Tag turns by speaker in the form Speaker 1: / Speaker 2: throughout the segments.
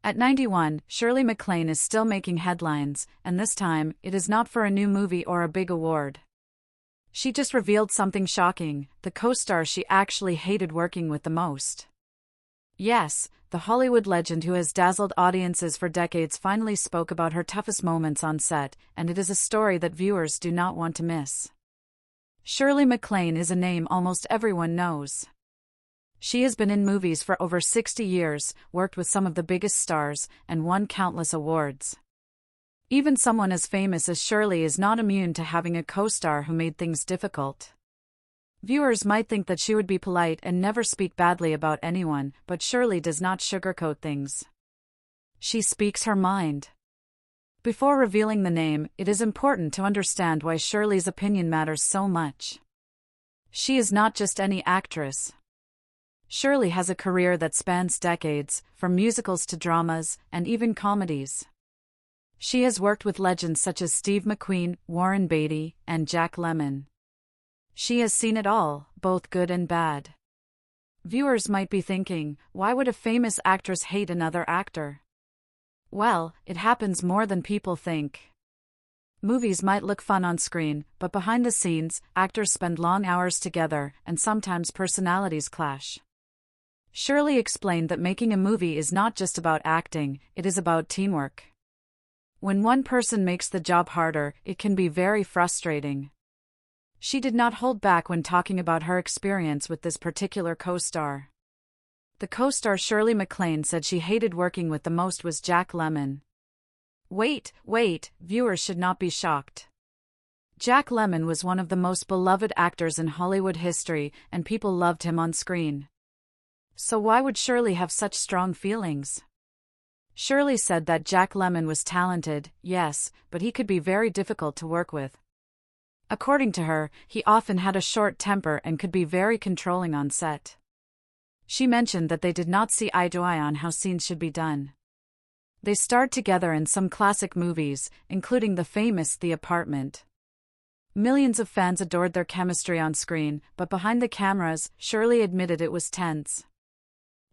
Speaker 1: At 91, Shirley MacLaine is still making headlines, and this time, it is not for a new movie or a big award. She just revealed something shocking: the co-star she actually hated working with the most. Yes, the Hollywood legend who has dazzled audiences for decades finally spoke about her toughest moments on set, and it is a story that viewers do not want to miss. Shirley MacLaine is a name almost everyone knows. She has been in movies for over 60 years, worked with some of the biggest stars, and won countless awards. Even someone as famous as Shirley is not immune to having a co-star who made things difficult. Viewers might think that she would be polite and never speak badly about anyone, but Shirley does not sugarcoat things. She speaks her mind. Before revealing the name, it is important to understand why Shirley's opinion matters so much. She is not just any actress. Shirley has a career that spans decades, from musicals to dramas, and even comedies. She has worked with legends such as Steve McQueen, Warren Beatty, and Jack Lemmon. She has seen it all, both good and bad. Viewers might be thinking, why would a famous actress hate another actor? Well, it happens more than people think. Movies might look fun on screen, but behind the scenes, actors spend long hours together, and sometimes personalities clash. Shirley explained that making a movie is not just about acting, it is about teamwork. When one person makes the job harder, it can be very frustrating. She did not hold back when talking about her experience with this particular co-star. The co-star Shirley MacLaine said she hated working with the most was Jack Lemmon. Wait, viewers should not be shocked. Jack Lemmon was one of the most beloved actors in Hollywood history, and people loved him on screen. So why would Shirley have such strong feelings? Shirley said that Jack Lemmon was talented, yes, but he could be very difficult to work with. According to her, he often had a short temper and could be very controlling on set. She mentioned that they did not see eye to eye on how scenes should be done. They starred together in some classic movies, including the famous The Apartment. Millions of fans adored their chemistry on screen, but behind the cameras, Shirley admitted it was tense.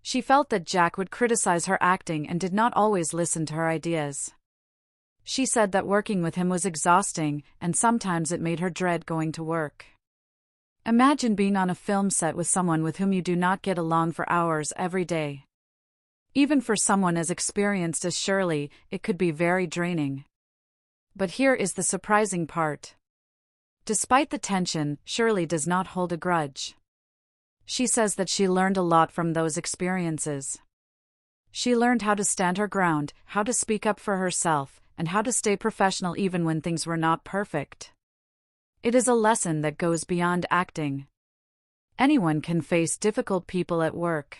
Speaker 1: She felt that Jack would criticize her acting and did not always listen to her ideas. She said that working with him was exhausting, and sometimes it made her dread going to work. Imagine being on a film set with someone with whom you do not get along for hours every day. Even for someone as experienced as Shirley, it could be very draining. But here is the surprising part. Despite the tension, Shirley does not hold a grudge. She says that she learned a lot from those experiences. She learned how to stand her ground, how to speak up for herself, and how to stay professional even when things were not perfect. It is a lesson that goes beyond acting. Anyone can face difficult people at work.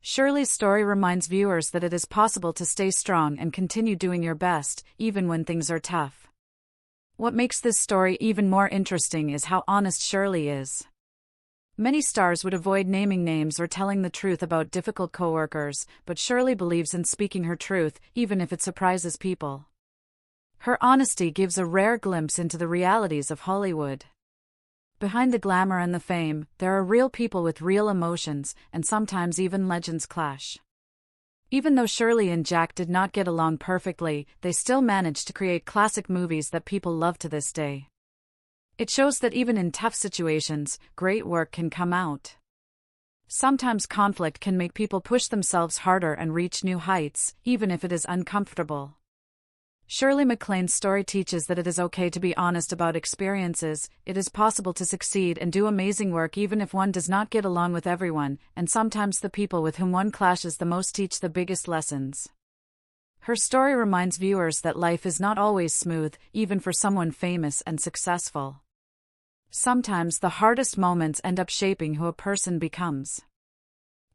Speaker 1: Shirley's story reminds viewers that it is possible to stay strong and continue doing your best, even when things are tough. What makes this story even more interesting is how honest Shirley is. Many stars would avoid naming names or telling the truth about difficult coworkers, but Shirley believes in speaking her truth, even if it surprises people. Her honesty gives a rare glimpse into the realities of Hollywood. Behind the glamour and the fame, there are real people with real emotions, and sometimes even legends clash. Even though Shirley and Jack did not get along perfectly, they still managed to create classic movies that people love to this day. It shows that even in tough situations, great work can come out. Sometimes conflict can make people push themselves harder and reach new heights, even if it is uncomfortable. Shirley MacLaine's story teaches that it is okay to be honest about experiences, it is possible to succeed and do amazing work even if one does not get along with everyone, and sometimes the people with whom one clashes the most teach the biggest lessons. Her story reminds viewers that life is not always smooth, even for someone famous and successful. Sometimes the hardest moments end up shaping who a person becomes.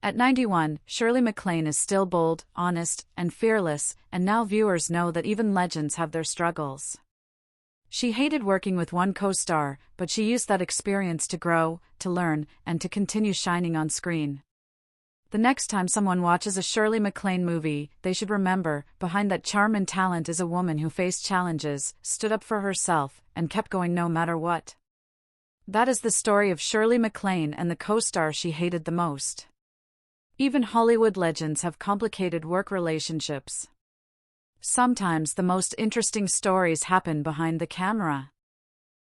Speaker 1: At 91, Shirley MacLaine is still bold, honest, and fearless, and now viewers know that even legends have their struggles. She hated working with one co-star, but she used that experience to grow, to learn, and to continue shining on screen. The next time someone watches a Shirley MacLaine movie, they should remember, behind that charm and talent is a woman who faced challenges, stood up for herself, and kept going no matter what. That is the story of Shirley MacLaine and the co-star she hated the most. Even Hollywood legends have complicated work relationships. Sometimes the most interesting stories happen behind the camera.